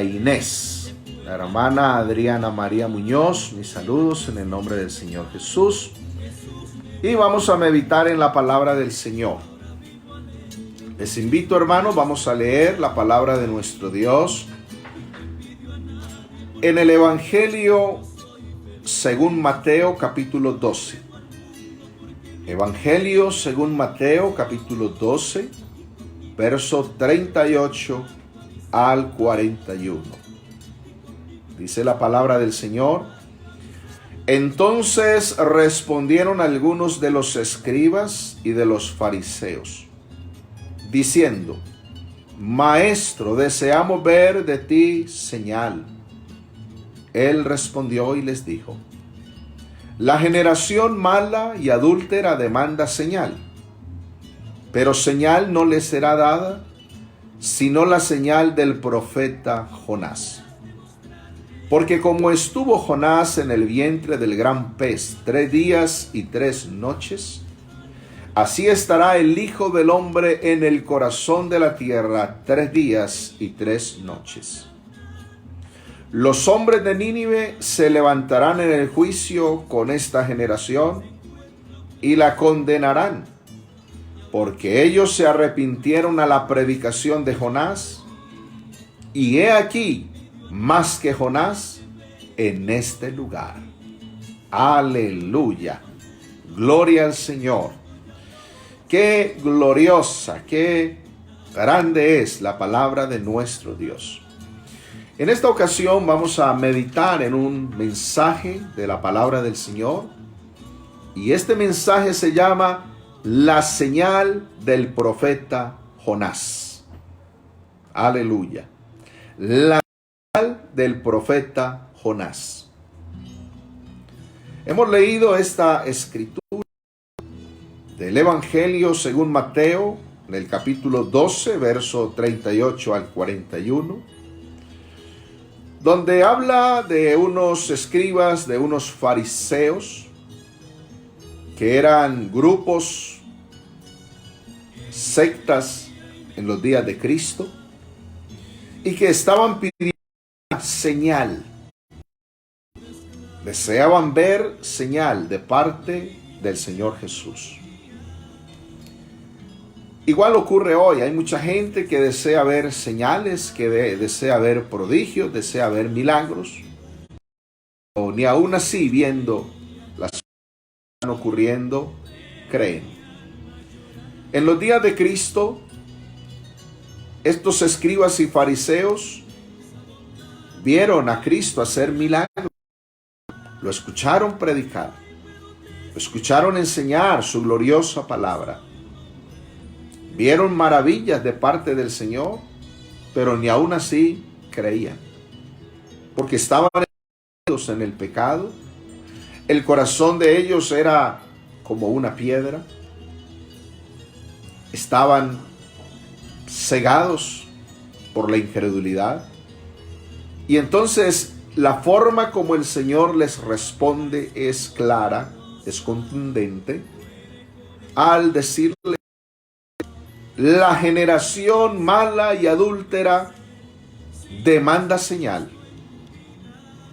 Inés, la hermana Adriana María Muñoz, mis saludos en el nombre del Señor Jesús. Y vamos a meditar en la palabra del Señor. Les invito, hermanos, vamos a leer la palabra de nuestro Dios en el Evangelio según Mateo capítulo 12. Evangelio según Mateo capítulo 12, verso 38 al 41. Dice la palabra del Señor: Entonces respondieron algunos de los escribas y de los fariseos, diciendo: Maestro, deseamos ver de ti señal. Él respondió y les dijo: La generación mala y adúltera demanda señal, pero señal no le será dada, sino la señal del profeta Jonás. Porque como estuvo Jonás en el vientre del gran pez 3 días y 3 noches, así estará el Hijo del Hombre en el corazón de la tierra 3 días y 3 noches. Los hombres de Nínive se levantarán en el juicio con esta generación y la condenarán, porque ellos se arrepintieron a la predicación de Jonás, y he aquí más que Jonás en este lugar. Aleluya. Gloria al Señor. Qué gloriosa, qué grande es la palabra de nuestro Dios. En esta ocasión vamos a meditar en un mensaje de la palabra del Señor, y este mensaje se llama la señal del profeta Jonás. Aleluya. La señal del profeta Jonás. Hemos leído esta escritura del Evangelio según Mateo, en el capítulo 12, verso 38 al 41, donde habla de unos escribas, de unos fariseos, que eran grupos, sectas en los días de Cristo, y que estaban pidiendo una señal. Deseaban ver señal de parte del Señor Jesús. Igual ocurre hoy, hay mucha gente que desea ver señales, que desea ver prodigios, desea ver milagros, o ni aún así, viendo las cosas que están ocurriendo, creen. En los días de Cristo, estos escribas y fariseos vieron a Cristo hacer milagros, lo escucharon predicar, lo escucharon enseñar su gloriosa palabra, vieron maravillas de parte del Señor, pero ni aún así creían, porque estaban en el pecado. El corazón de ellos era como una piedra. Estaban cegados por la incredulidad. Y entonces la forma como el Señor les responde es clara, es contundente, al decirle: la generación mala y adúltera demanda señal,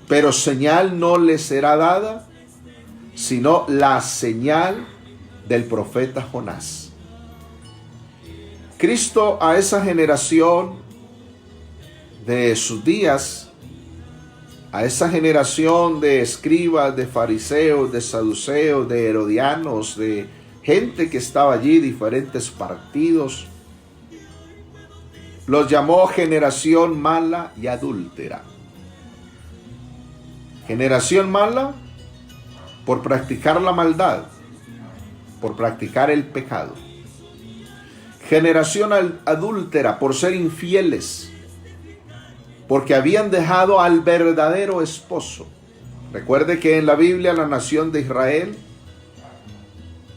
pero señal no les será dada, sino la señal del profeta Jonás. Cristo a esa generación de sus días, a esa generación de escribas, de fariseos, de saduceos, de herodianos, de gente que estaba allí, diferentes partidos, los llamó generación mala y adúltera. Generación mala por practicar la maldad, por practicar el pecado. Generación adúltera por ser infieles, porque habían dejado al verdadero esposo. Recuerde que en la Biblia la nación de Israel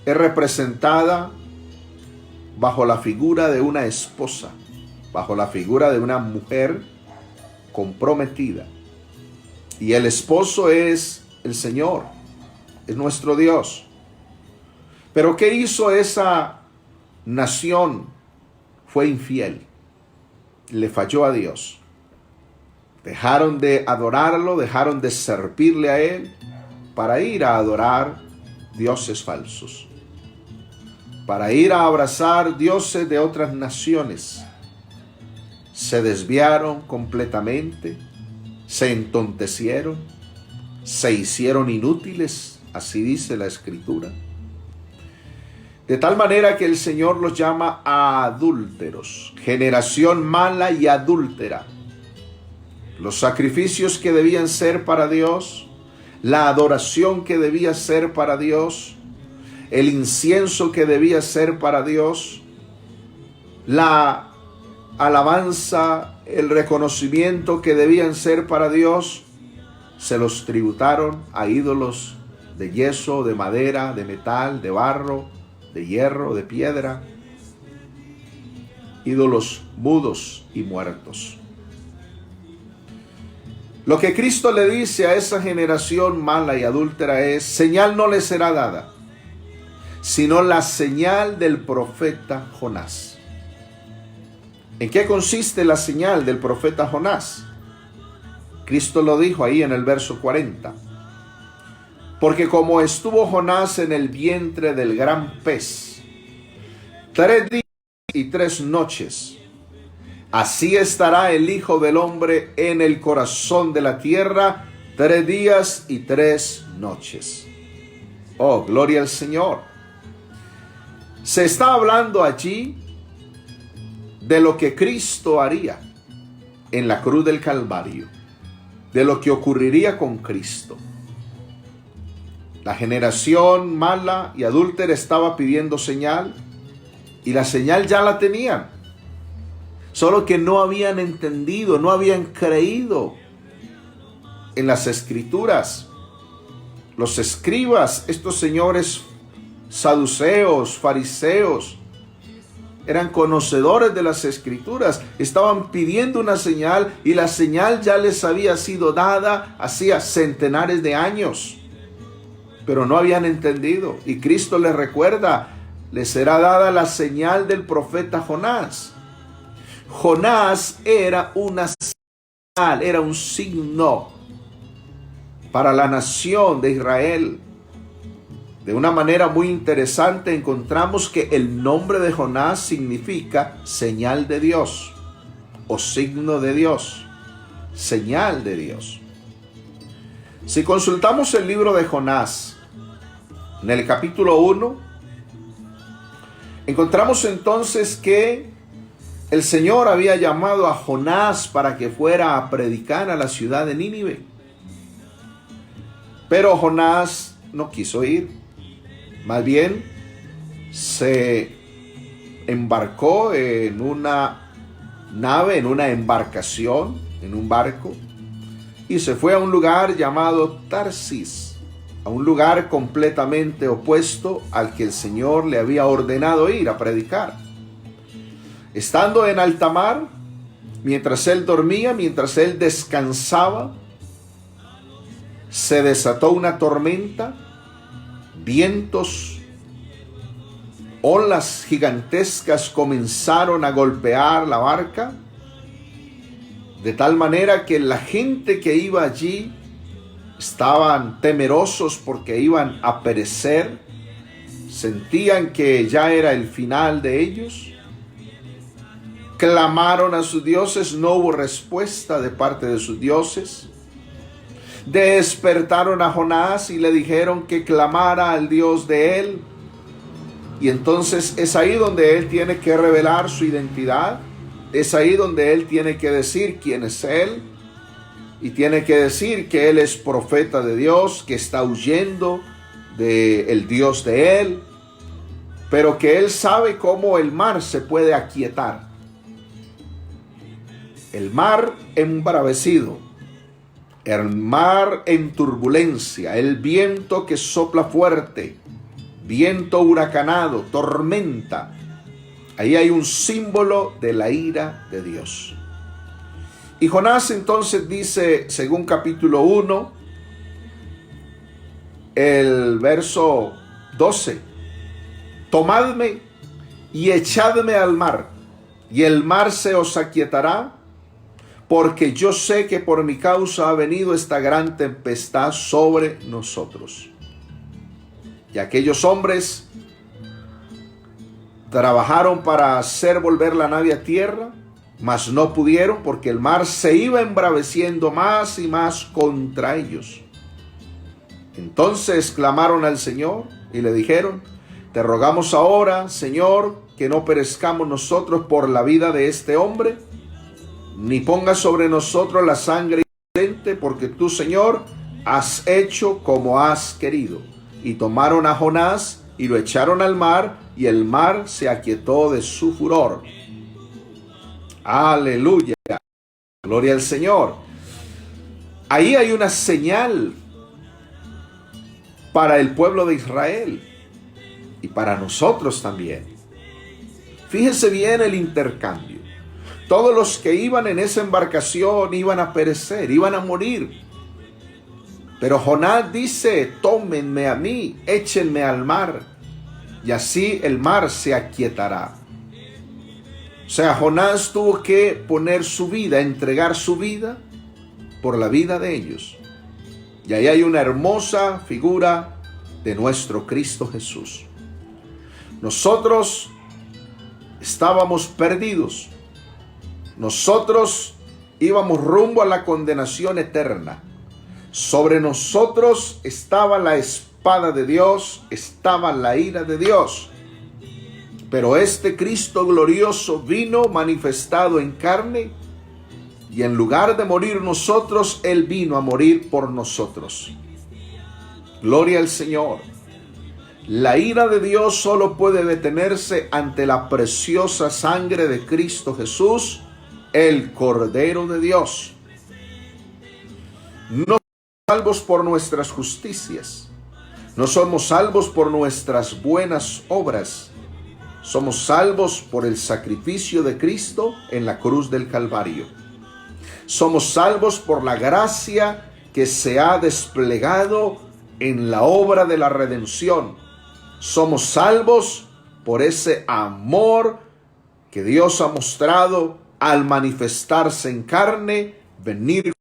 es representada bajo la figura de una esposa, bajo la figura de una mujer comprometida. Y el esposo es el Señor, es nuestro Dios. Pero ¿qué hizo esa nación? Fue infiel, le falló a Dios. Dejaron de adorarlo, dejaron de servirle a él para ir a adorar dioses falsos, para ir a abrazar dioses de otras naciones. Se desviaron completamente, se entontecieron, se hicieron inútiles, así dice la Escritura. De tal manera que el Señor los llama adúlteros, generación mala y adúltera. Los sacrificios que debían ser para Dios, la adoración que debía ser para Dios, el incienso que debía ser para Dios, la alabanza, el reconocimiento que debían ser para Dios, se los tributaron a ídolos de yeso, de madera, de metal, de barro, de hierro, de piedra, ídolos mudos y muertos. Lo que Cristo le dice a esa generación mala y adúltera es: señal no les será dada, sino la señal del profeta Jonás. ¿En qué consiste la señal del profeta Jonás? Cristo lo dijo ahí en el verso 40. Porque como estuvo Jonás en el vientre del gran pez 3 días y 3 noches, así estará el Hijo del Hombre en el corazón de la tierra 3 días y 3 noches. Oh, gloria al Señor. Se está hablando allí de lo que Cristo haría en la cruz del Calvario, de lo que ocurriría con Cristo. La generación mala y adúltera estaba pidiendo señal, y la señal ya la tenían. Solo que no habían entendido, no habían creído en las Escrituras. Los escribas, estos señores saduceos, fariseos, eran conocedores de las Escrituras, estaban pidiendo una señal, y la señal ya les había sido dada hacía centenares de años, pero no habían entendido. Y Cristo les recuerda: les será dada la señal del profeta Jonás. Jonás era una señal, era un signo para la nación de Israel. De una manera muy interesante encontramos que el nombre de Jonás significa señal de Dios o signo de Dios, señal de Dios. Si consultamos el libro de Jonás, en el capítulo 1, encontramos entonces que el Señor había llamado a Jonás para que fuera a predicar a la ciudad de Nínive. Pero Jonás no quiso ir. Más bien, se embarcó en una nave, en una embarcación, en un barco, y se fue a un lugar llamado Tarsis, a un lugar completamente opuesto al que el Señor le había ordenado ir a predicar. Estando en alta mar, mientras él dormía, mientras él descansaba, se desató una tormenta, vientos, olas gigantescas comenzaron a golpear la barca, de tal manera que la gente que iba allí estaban temerosos porque iban a perecer, sentían que ya era el final de ellos. Clamaron a sus dioses, no hubo respuesta de parte de sus dioses. Despertaron a Jonás y le dijeron que clamara al Dios de él. Y entonces es ahí donde él tiene que revelar su identidad. Es ahí donde él tiene que decir quién es él. Y tiene que decir que él es profeta de Dios, que está huyendo del Dios de él, pero que él sabe cómo el mar se puede aquietar. El mar embravecido, el mar en turbulencia, el viento que sopla fuerte, viento huracanado, tormenta. Ahí hay un símbolo de la ira de Dios. Y Jonás entonces dice, según capítulo 1, el verso 12, tomadme y echadme al mar, y el mar se os aquietará, porque yo sé que por mi causa ha venido esta gran tempestad sobre nosotros. Y aquellos hombres trabajaron para hacer volver la nave a tierra, mas no pudieron, porque el mar se iba embraveciendo más y más contra ellos. Entonces clamaron al Señor y le dijeron: te rogamos ahora, Señor, que no perezcamos nosotros por la vida de este hombre, ni pongas sobre nosotros la sangre inocente, porque tú, Señor, has hecho como has querido. Y tomaron a Jonás y lo echaron al mar, y el mar se aquietó de su furor. Aleluya. Gloria al Señor. Ahí hay una señal para el pueblo de Israel y para nosotros también. Fíjese bien el intercambio. Todos los que iban en esa embarcación iban a perecer, iban a morir. Pero Jonás dice: tómenme a mí, échenme al mar, y así el mar se aquietará. O sea, Jonás tuvo que poner su vida, entregar su vida por la vida de ellos. Y ahí hay una hermosa figura de nuestro Cristo Jesús. Nosotros estábamos perdidos. Nosotros íbamos rumbo a la condenación eterna. Sobre nosotros estaba la espada de Dios, estaba la ira de Dios. Pero este Cristo glorioso vino manifestado en carne, y en lugar de morir nosotros, Él vino a morir por nosotros. Gloria al Señor. La ira de Dios solo puede detenerse ante la preciosa sangre de Cristo Jesús, el Cordero de Dios. No somos salvos por nuestras justicias. No somos salvos por nuestras buenas obras. Somos salvos por el sacrificio de Cristo en la cruz del Calvario. Somos salvos por la gracia que se ha desplegado en la obra de la redención. Somos salvos por ese amor que Dios ha mostrado al manifestarse en carne, venir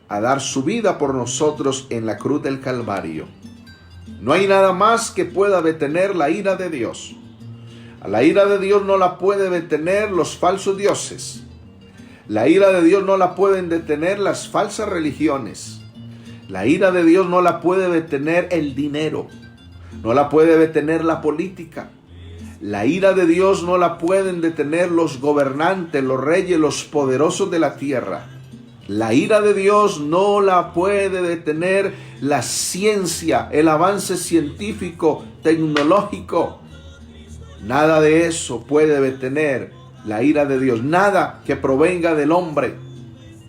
a dar su vida por nosotros en la cruz del Calvario. No hay nada más que pueda detener la ira de Dios. A la ira de Dios no la pueden detener los falsos dioses. La ira de Dios no la pueden detener las falsas religiones. La ira de Dios no la puede detener el dinero. No la puede detener la política. La ira de Dios no la pueden detener los gobernantes, los reyes, los poderosos de la tierra. La ira de Dios no la puede detener la ciencia, el avance científico, tecnológico. Nada de eso puede detener la ira de Dios. Nada que provenga del hombre.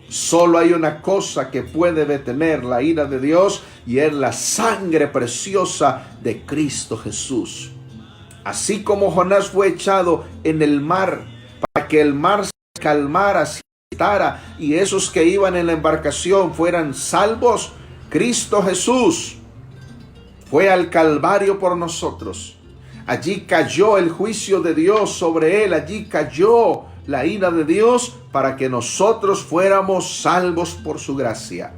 Solo hay una cosa que puede detener la ira de Dios, y es la sangre preciosa de Cristo Jesús. Así como Jonás fue echado en el mar para que el mar se calmara, se quietara, y esos que iban en la embarcación fueran salvos, Cristo Jesús fue al Calvario por nosotros. Allí cayó el juicio de Dios sobre él, allí cayó la ira de Dios para que nosotros fuéramos salvos por su gracia.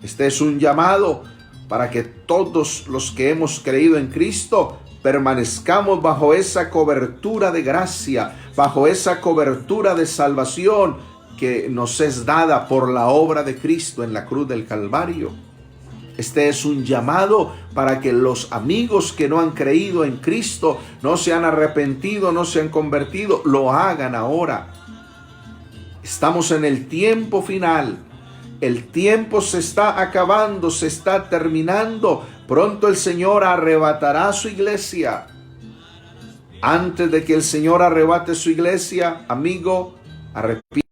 Este es un llamado para que todos los que hemos creído en Cristo permanezcamos bajo esa cobertura de gracia, bajo esa cobertura de salvación que nos es dada por la obra de Cristo en la cruz del Calvario. Este es un llamado para que los amigos que no han creído en Cristo, no se han arrepentido, no se han convertido, lo hagan ahora. Estamos en el tiempo final. El tiempo se está acabando, se está terminando. Pronto el Señor arrebatará su iglesia. Antes de que el Señor arrebate su iglesia, amigo, arrepiéntase,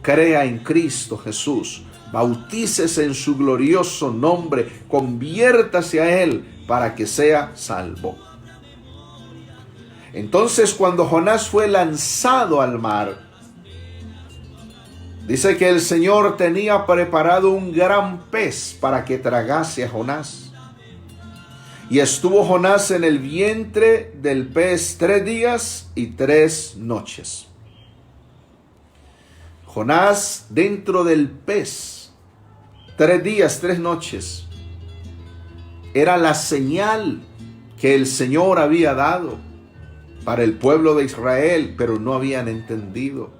crea en Cristo Jesús. Bautícese en su glorioso nombre, conviértase a Él para que sea salvo. Entonces, cuando Jonás fue lanzado al mar, dice que el Señor tenía preparado un gran pez para que tragase a Jonás. Y estuvo Jonás en el vientre del pez 3 días y 3 noches. Jonás dentro del pez, 3 días, 3 noches. Era la señal que el Señor había dado para el pueblo de Israel, pero no habían entendido.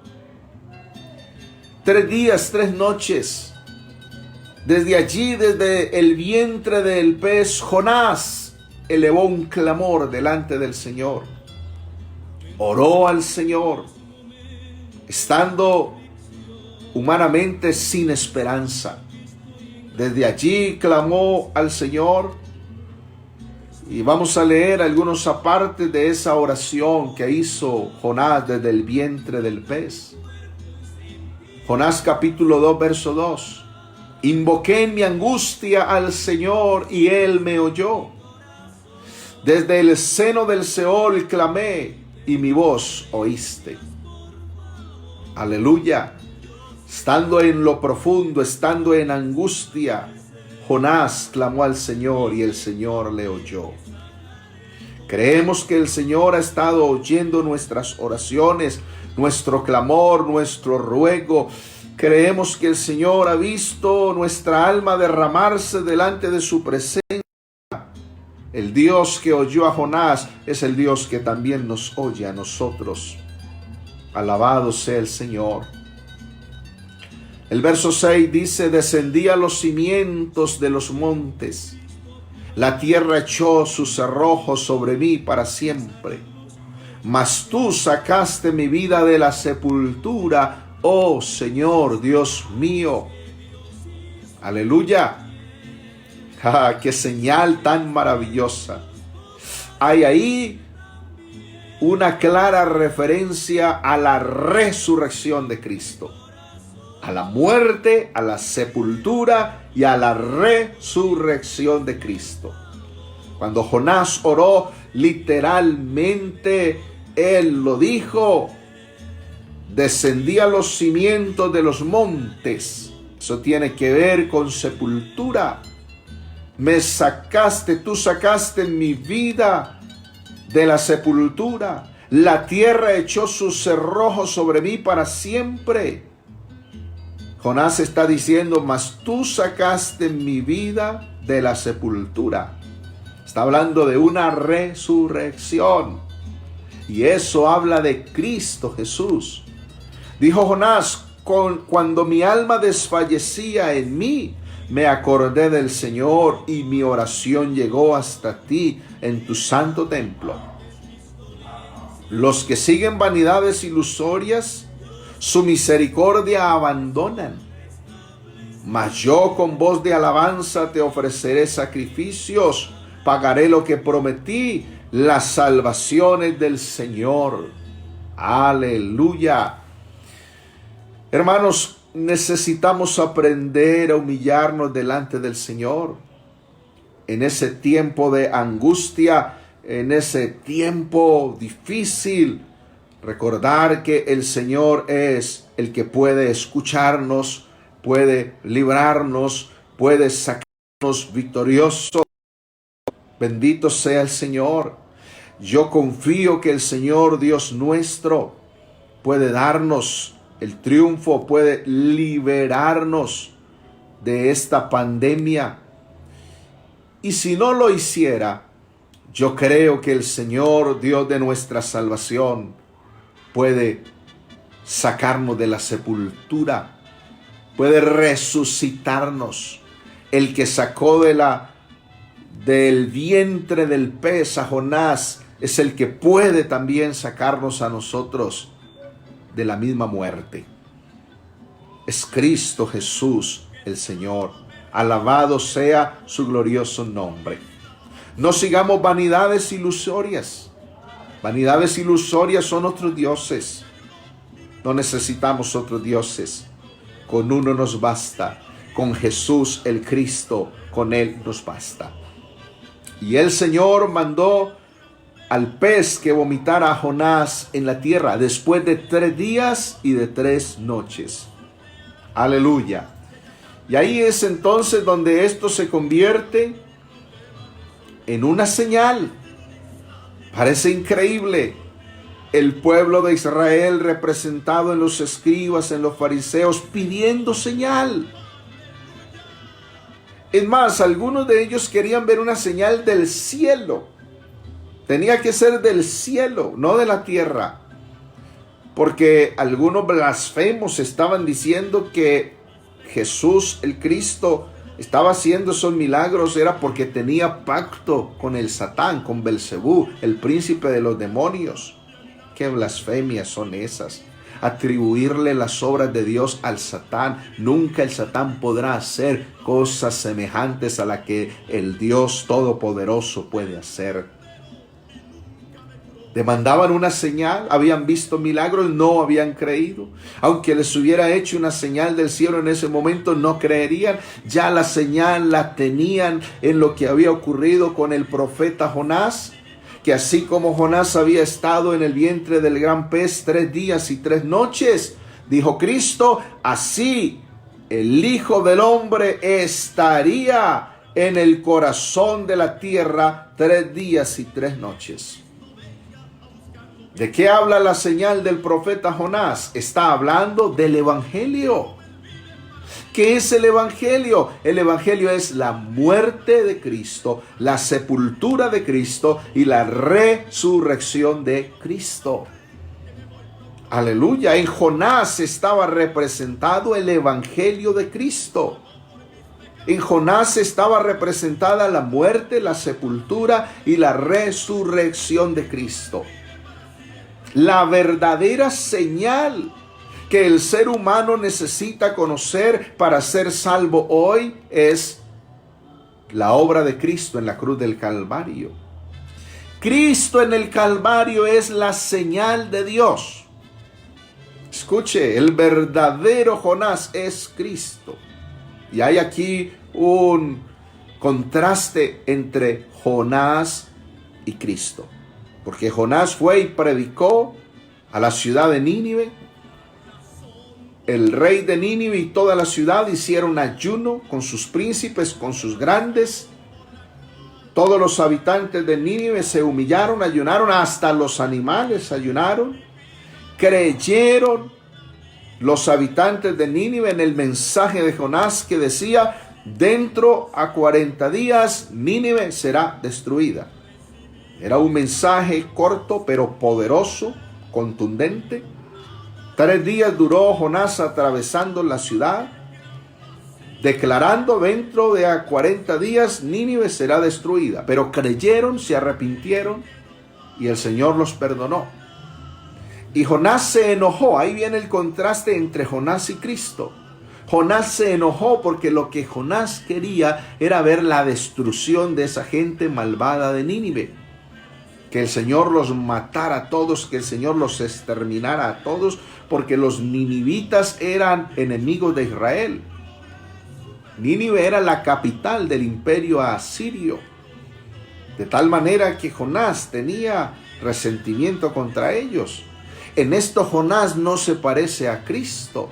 3 días, 3 noches. Desde allí, desde el vientre del pez, Jonás elevó un clamor delante del Señor. Oró al Señor, estando humanamente sin esperanza. Desde allí clamó al Señor. Y vamos a leer algunos apartes de esa oración que hizo Jonás desde el vientre del pez. Jonás capítulo 2, verso 2. Invoqué en mi angustia al Señor y Él me oyó. Desde el seno del Seol clamé y mi voz oíste. Aleluya. Estando en lo profundo, estando en angustia, Jonás clamó al Señor y el Señor le oyó. Creemos que el Señor ha estado oyendo nuestras oraciones, nuestro clamor, nuestro ruego. Creemos que el Señor ha visto nuestra alma derramarse delante de su presencia. El Dios que oyó a Jonás es el Dios que también nos oye a nosotros. Alabado sea el Señor. El verso 6 dice: descendí a los cimientos de los montes. La tierra echó sus cerrojos sobre mí para siempre. Mas tú sacaste mi vida de la sepultura, oh Señor Dios mío. Aleluya. ¡Qué señal tan maravillosa! Hay ahí una clara referencia a la resurrección de Cristo. A la muerte, a la sepultura y a la resurrección de Cristo. Cuando Jonás oró, literalmente él lo dijo: descendí a los cimientos de los montes. Eso tiene que ver con sepultura. Me sacaste, tú sacaste mi vida de la sepultura. La tierra echó sus cerrojos sobre mí para siempre. Jonás está diciendo: mas tú sacaste mi vida de la sepultura. Está hablando de una resurrección. Y eso habla de Cristo Jesús. Dijo Jonás: cuando mi alma desfallecía en mí, me acordé del Señor y mi oración llegó hasta ti en tu santo templo. Los que siguen vanidades ilusorias, su misericordia abandonan. Mas yo con voz de alabanza te ofreceré sacrificios, pagaré lo que prometí, las salvaciones del Señor. Aleluya. Hermanos, necesitamos aprender a humillarnos delante del Señor. En ese tiempo de angustia, en ese tiempo difícil, recordar que el Señor es el que puede escucharnos, puede librarnos, puede sacarnos victoriosos. Bendito sea el Señor. Yo confío que el Señor Dios nuestro puede darnos el triunfo, puede liberarnos de esta pandemia. Y si no lo hiciera, yo creo que el Señor, Dios de nuestra salvación, puede sacarnos de la sepultura, puede resucitarnos. El que sacó del vientre del pez a Jonás es el que puede también sacarnos a nosotros de la misma muerte. Es Cristo Jesús el Señor. Alabado sea su glorioso nombre. No sigamos vanidades ilusorias. Vanidades ilusorias son otros dioses. No necesitamos otros dioses. Con uno nos basta. Con Jesús el Cristo, con Él nos basta. Y el Señor mandó al pez que vomitara a Jonás en la tierra después de 3 días y de 3 noches. Aleluya. Y ahí es entonces donde esto se convierte en una señal. Parece increíble. El pueblo de Israel representado en los escribas, en los fariseos, pidiendo señal. Es más, algunos de ellos querían ver una señal del cielo. Tenía que ser del cielo, no de la tierra. Porque algunos blasfemos estaban diciendo que Jesús, el Cristo, estaba haciendo esos milagros era porque tenía pacto con el Satán, con Belcebú, el príncipe de los demonios. ¿Qué blasfemias son esas? Atribuirle las obras de Dios al Satán. Nunca el Satán podrá hacer cosas semejantes a las que el Dios Todopoderoso puede hacer. Demandaban una señal, habían visto milagros, no habían creído. Aunque les hubiera hecho una señal del cielo en ese momento, no creerían. Ya la señal la tenían en lo que había ocurrido con el profeta Jonás, que así como Jonás había estado en el vientre del gran pez 3 días y 3 noches, dijo Cristo, así el Hijo del Hombre estaría en el corazón de la tierra 3 días y 3 noches. ¿De qué habla la señal del profeta Jonás? Está hablando del Evangelio. ¿Qué es el Evangelio? El Evangelio es la muerte de Cristo, la sepultura de Cristo y la resurrección de Cristo. Aleluya. En Jonás estaba representado el Evangelio de Cristo. En Jonás estaba representada la muerte, la sepultura y la resurrección de Cristo. La verdadera señal que el ser humano necesita conocer para ser salvo hoy es la obra de Cristo en la cruz del Calvario. Cristo en el Calvario es la señal de Dios. Escuche, el verdadero Jonás es Cristo. Y hay aquí un contraste entre Jonás y Cristo. Porque Jonás fue y predicó a la ciudad de Nínive. El rey de Nínive y toda la ciudad hicieron ayuno con sus príncipes, con sus grandes. Todos los habitantes de Nínive se humillaron, ayunaron, hasta los animales ayunaron. Creyeron los habitantes de Nínive en el mensaje de Jonás que decía, dentro a 40 días Nínive será destruida. Era un mensaje corto pero poderoso, contundente. 3 días duró Jonás atravesando la ciudad, declarando dentro de 40 días Nínive será destruida. Pero creyeron, se arrepintieron y el Señor los perdonó. Y Jonás se enojó. Ahí viene el contraste entre Jonás y Cristo. Jonás se enojó porque lo que Jonás quería era ver la destrucción de esa gente malvada de Nínive. Que el Señor los matara a todos, que el Señor los exterminara a todos, porque los ninivitas eran enemigos de Israel. Nínive era la capital del imperio asirio. De tal manera que Jonás tenía resentimiento contra ellos. En esto Jonás no se parece a Cristo,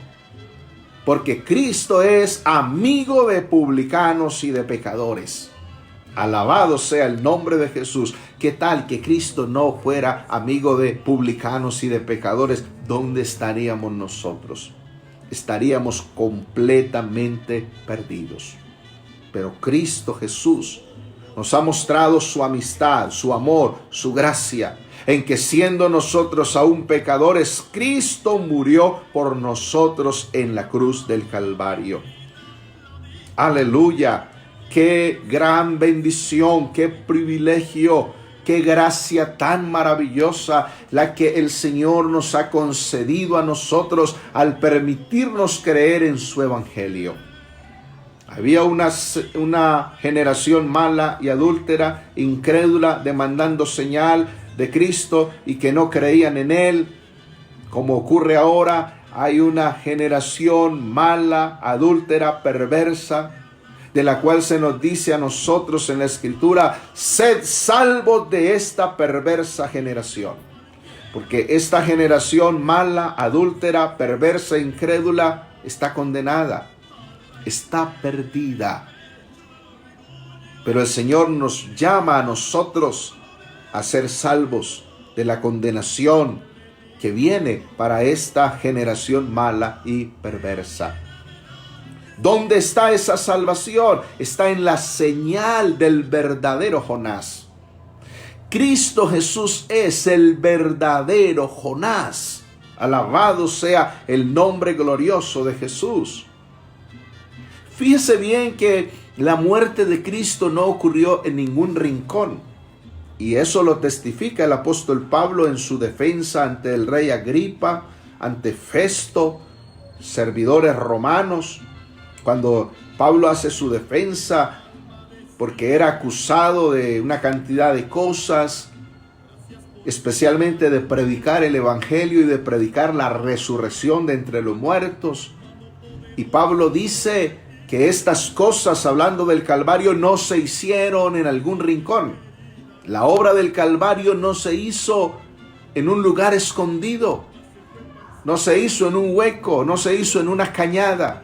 porque Cristo es amigo de publicanos y de pecadores. Alabado sea el nombre de Jesús. ¿Qué tal que Cristo no fuera amigo de publicanos y de pecadores? ¿Dónde estaríamos nosotros? Estaríamos completamente perdidos. Pero Cristo Jesús nos ha mostrado su amistad, su amor, su gracia, en que siendo nosotros aún pecadores, Cristo murió por nosotros en la cruz del Calvario. Aleluya. Qué gran bendición, qué privilegio, qué gracia tan maravillosa la que el Señor nos ha concedido a nosotros al permitirnos creer en su evangelio. Había una generación mala y adúltera, incrédula, demandando señal de Cristo y que no creían en Él. Como ocurre ahora, hay una generación mala, adúltera, perversa, de la cual se nos dice a nosotros en la Escritura, sed salvos de esta perversa generación. Porque esta generación mala, adúltera, perversa, incrédula, está condenada, está perdida. Pero el Señor nos llama a nosotros a ser salvos. de la condenación que viene para esta generación mala y perversa. ¿Dónde está esa salvación? Está en la señal del verdadero Jonás. Cristo Jesús es el verdadero Jonás. Alabado sea el nombre glorioso de Jesús. Fíjese bien que la muerte de Cristo no ocurrió en ningún rincón. Y eso lo testifica el apóstol Pablo en su defensa ante el rey Agripa, ante Festo, servidores romanos. Cuando Pablo hace su defensa porque era acusado de una cantidad de cosas, especialmente de predicar el evangelio y de predicar la resurrección de entre los muertos. Y Pablo dice que estas cosas, hablando del Calvario, no se hicieron en algún rincón. La obra del Calvario no se hizo en un lugar escondido, no se hizo en un hueco, no se hizo en una cañada,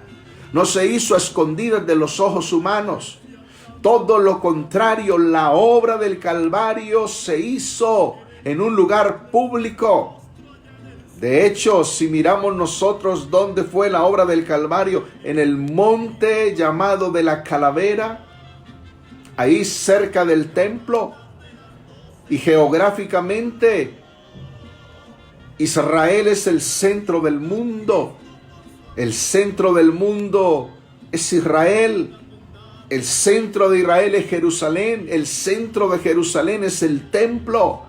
no se hizo a escondidas de los ojos humanos. Todo lo contrario, la obra del Calvario se hizo en un lugar público. De hecho, si miramos nosotros dónde fue la obra del Calvario, en el monte llamado de la Calavera, ahí cerca del templo. Y geográficamente, Israel es el centro del mundo. El centro del mundo es Israel. El centro de Israel es Jerusalén. El centro de Jerusalén es el templo.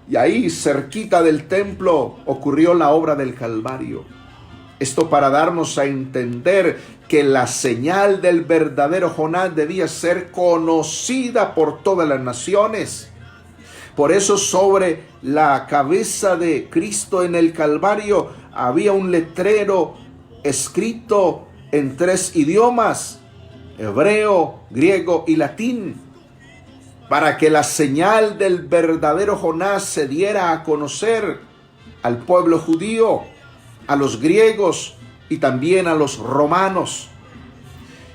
Y ahí, cerquita del templo, ocurrió la obra del Calvario. Esto para darnos a entender que la señal del verdadero Jonás debía ser conocida por todas las naciones. Por eso sobre la cabeza de Cristo en el Calvario había un letrero escrito en 3 idiomas, hebreo, griego y latín, para que la señal del verdadero Jonás se diera a conocer al pueblo judío, a los griegos y también a los romanos.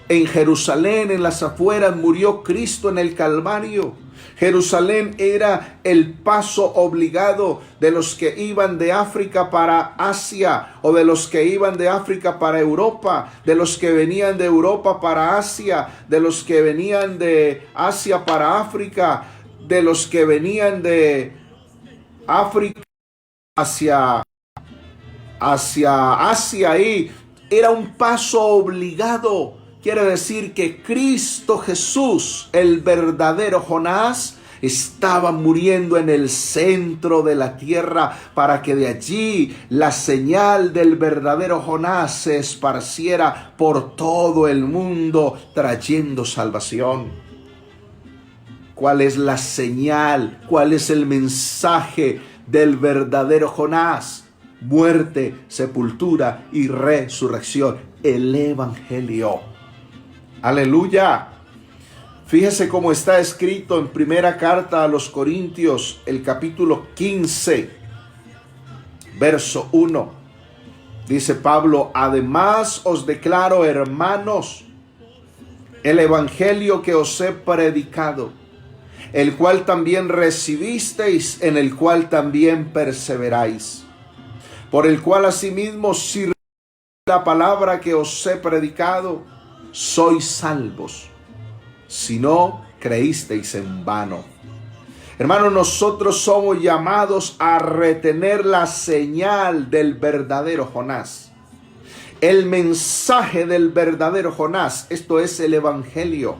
En Jerusalén, en las afueras, murió Cristo en el Calvario. Jerusalén era el paso obligado de los que iban de África para Asia, o de los que iban de África para Europa, de los que venían de Europa para Asia, de los que venían de Asia para África, de los que venían de África hacia Asia. Y era un paso obligado. Quiere decir que Cristo Jesús, el verdadero Jonás, estaba muriendo en el centro de la tierra para que de allí la señal del verdadero Jonás se esparciera por todo el mundo trayendo salvación. ¿Cuál es la señal? ¿Cuál es el mensaje del verdadero Jonás? Muerte, sepultura y resurrección. El Evangelio. Aleluya. Fíjese cómo está escrito en primera carta a los Corintios, el capítulo 15, verso 1. Dice Pablo: además os declaro, hermanos, el evangelio que os he predicado, el cual también recibisteis, en el cual también perseveráis, por el cual asimismo sirve la palabra que os he predicado, sois salvos, si no creísteis en vano. Hermanos, nosotros somos llamados a retener la señal del verdadero Jonás, el mensaje del verdadero Jonás. Esto es el Evangelio,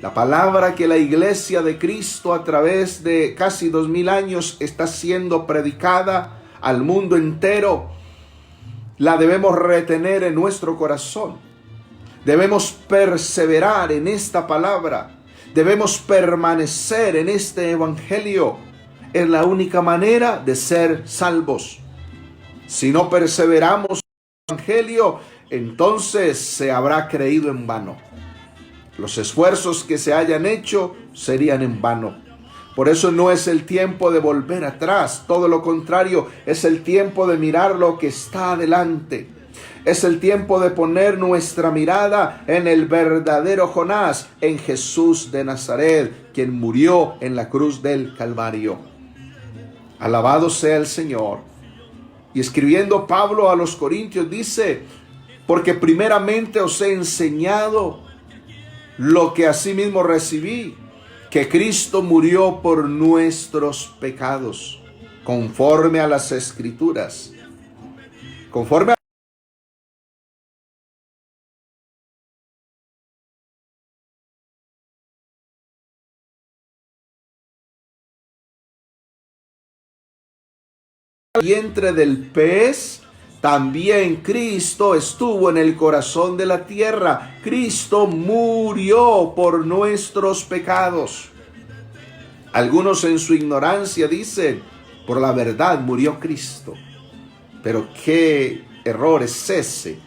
la palabra que la iglesia de Cristo a través de casi 2000 años está siendo predicada al mundo entero. La debemos retener en nuestro corazón. Debemos perseverar en esta palabra. Debemos permanecer en este evangelio. Es la única manera de ser salvos. Si no perseveramos en el evangelio, entonces se habrá creído en vano. Los esfuerzos que se hayan hecho serían en vano. Por eso no es el tiempo de volver atrás. Todo lo contrario, es el tiempo de mirar lo que está adelante. Es el tiempo de poner nuestra mirada en el verdadero Jonás, en Jesús de Nazaret, quien murió en la cruz del Calvario. Alabado sea el Señor. Y escribiendo Pablo a los Corintios dice, porque primeramente os he enseñado lo que asimismo recibí, que Cristo murió por nuestros pecados, conforme a las Escrituras, conforme a vientre del pez, también Cristo estuvo en el corazón de la tierra. Cristo murió por nuestros pecados. Algunos en su ignorancia dicen, por la verdad murió Cristo. Pero qué error es ese,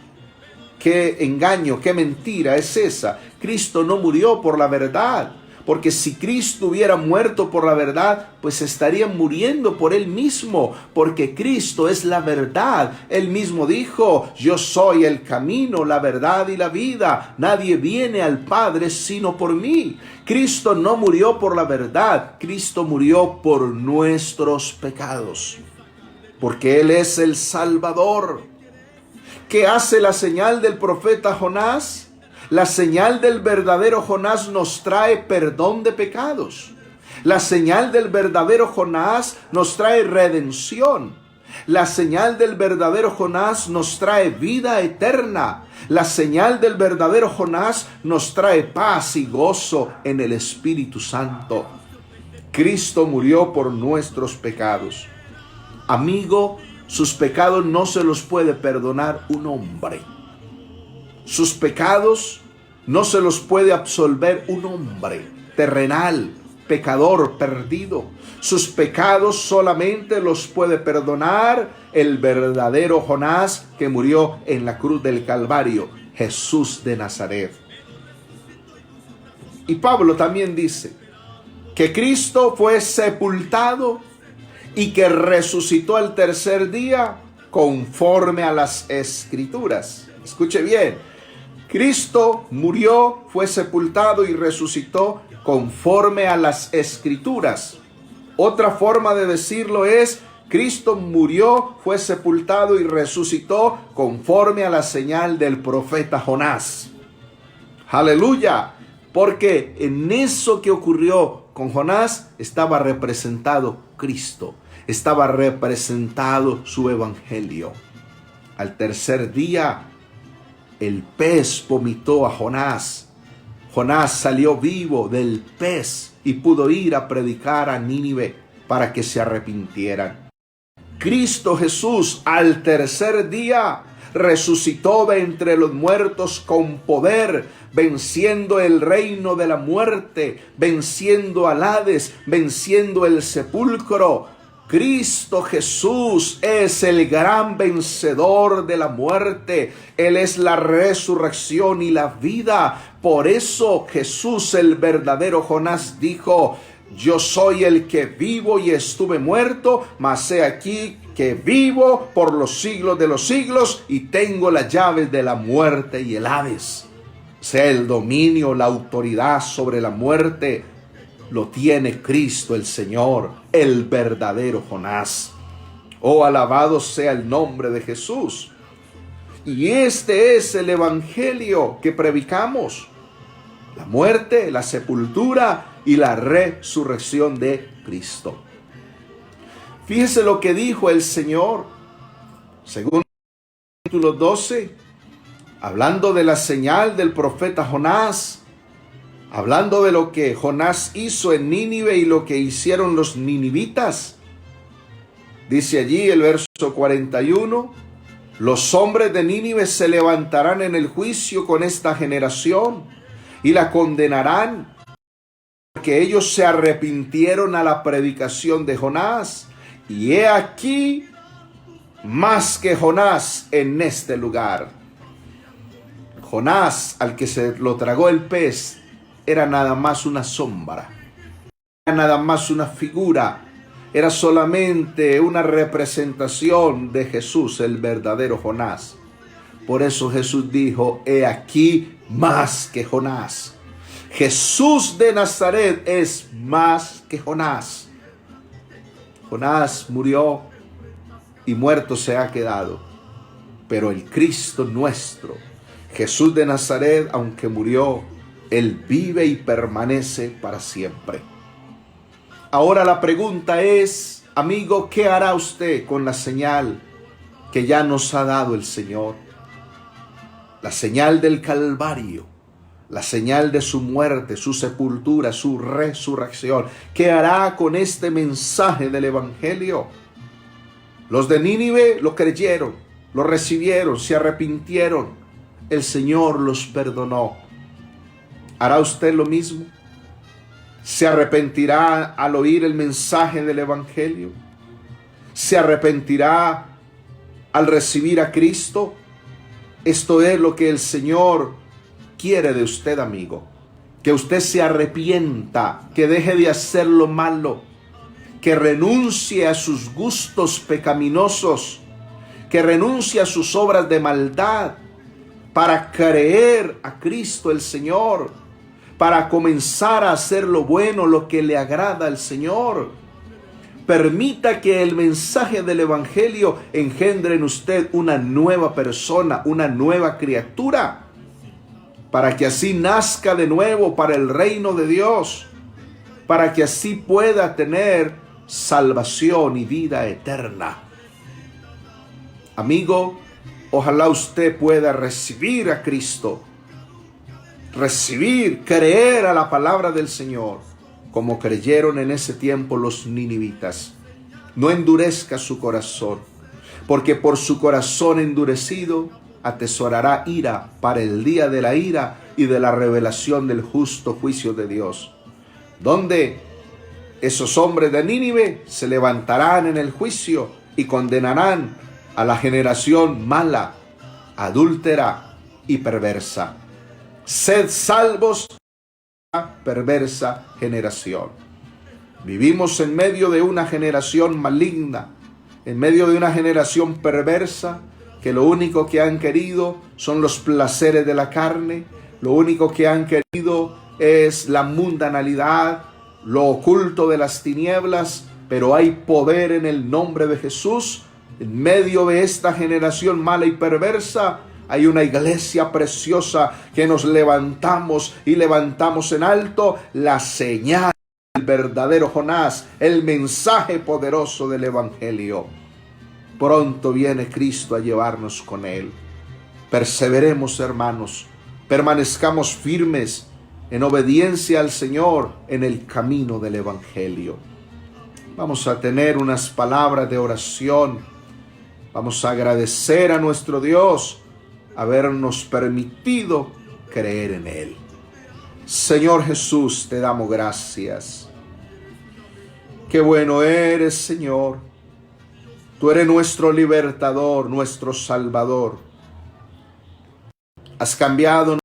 qué engaño, qué mentira es esa. Cristo no murió por la verdad. Porque si Cristo hubiera muerto por la verdad, pues estaría muriendo por Él mismo. Porque Cristo es la verdad. Él mismo dijo, yo soy el camino, la verdad y la vida. Nadie viene al Padre sino por mí. Cristo no murió por la verdad. Cristo murió por nuestros pecados. Porque Él es el Salvador. ¿Qué hace la señal del profeta Jonás? La señal del verdadero Jonás nos trae perdón de pecados. La señal del verdadero Jonás nos trae redención. La señal del verdadero Jonás nos trae vida eterna. La señal del verdadero Jonás nos trae paz y gozo en el Espíritu Santo. Cristo murió por nuestros pecados. Amigo, sus pecados no se los puede perdonar un hombre. Sus pecados no se los puede absolver un hombre terrenal, pecador, perdido. Sus pecados solamente los puede perdonar el verdadero Jonás que murió en la cruz del Calvario, Jesús de Nazaret. Y Pablo también dice que Cristo fue sepultado y que resucitó al tercer día conforme a las Escrituras. Escuche bien. Cristo murió, fue sepultado y resucitó conforme a las Escrituras. Otra forma de decirlo es, Cristo murió, fue sepultado y resucitó conforme a la señal del profeta Jonás. Aleluya, porque en eso que ocurrió con Jonás estaba representado Cristo, estaba representado su evangelio. Al tercer día, el pez vomitó a Jonás. Jonás salió vivo del pez y pudo ir a predicar a Nínive para que se arrepintieran. Cristo Jesús al tercer día resucitó de entre los muertos con poder, venciendo el reino de la muerte, venciendo al Hades, venciendo el sepulcro. Cristo Jesús es el gran vencedor de la muerte. Él es la resurrección y la vida. Por eso Jesús, el verdadero Jonás, dijo, yo soy el que vivo y estuve muerto, mas he aquí que vivo por los siglos de los siglos y tengo las llaves de la muerte y el Hades. Sea el dominio, la autoridad sobre la muerte, lo tiene Cristo el Señor, el verdadero Jonás. Oh, alabado sea el nombre de Jesús. Y este es el evangelio que predicamos. La muerte, la sepultura y la resurrección de Cristo. Fíjese lo que dijo el Señor, según el capítulo 12, hablando de la señal del profeta Jonás, hablando de lo que Jonás hizo en Nínive y lo que hicieron los ninivitas. Dice allí el verso 41, los hombres de Nínive se levantarán en el juicio con esta generación y la condenarán, porque ellos se arrepintieron a la predicación de Jonás. Y he aquí más que Jonás en este lugar. Jonás, al que se lo tragó el pez, era nada más una sombra, era nada más una figura, era solamente una representación de Jesús, el verdadero Jonás. Por eso Jesús dijo, he aquí más que Jonás. Jesús de Nazaret es más que Jonás. Jonás murió y muerto se ha quedado. Pero el Cristo nuestro, Jesús de Nazaret, aunque murió, Él vive y permanece para siempre. Ahora la pregunta es, amigo, ¿qué hará usted con la señal que ya nos ha dado el Señor? La señal del Calvario, la señal de su muerte, su sepultura, su resurrección. ¿Qué hará con este mensaje del Evangelio? Los de Nínive lo creyeron, lo recibieron, se arrepintieron. El Señor los perdonó. ¿Hará usted lo mismo? ¿Se arrepentirá al oír el mensaje del Evangelio? ¿Se arrepentirá al recibir a Cristo? Esto es lo que el Señor quiere de usted, amigo. Que usted se arrepienta, que deje de hacer lo malo, que renuncie a sus gustos pecaminosos, que renuncie a sus obras de maldad para creer a Cristo el Señor, para comenzar a hacer lo bueno, lo que le agrada al Señor. Permita que el mensaje del Evangelio engendre en usted una nueva persona, una nueva criatura, para que así nazca de nuevo para el reino de Dios, para que así pueda tener salvación y vida eterna. Amigo, ojalá usted pueda recibir a Cristo, creer a la palabra del Señor, como creyeron en ese tiempo los ninivitas. No endurezca su corazón, porque por su corazón endurecido atesorará ira para el día de la ira y de la revelación del justo juicio de Dios, donde esos hombres de Nínive se levantarán en el juicio y condenarán a la generación mala, adúltera y perversa. Sed salvos, perversa generación. Vivimos en medio de una generación maligna, en medio de una generación perversa, que lo único que han querido son los placeres de la carne, lo único que han querido es la mundanalidad, lo oculto de las tinieblas, pero hay poder en el nombre de Jesús. En medio de esta generación mala y perversa, hay una iglesia preciosa que nos levantamos y levantamos en alto la señal del verdadero Jonás, el mensaje poderoso del Evangelio. Pronto viene Cristo a llevarnos con Él. Perseveremos, hermanos, permanezcamos firmes en obediencia al Señor en el camino del Evangelio. Vamos a tener unas palabras de oración. Vamos a agradecer a nuestro Dios habernos permitido creer en Él. Señor Jesús, te damos gracias. Qué bueno eres, Señor. Tú eres nuestro libertador, nuestro salvador. Has cambiado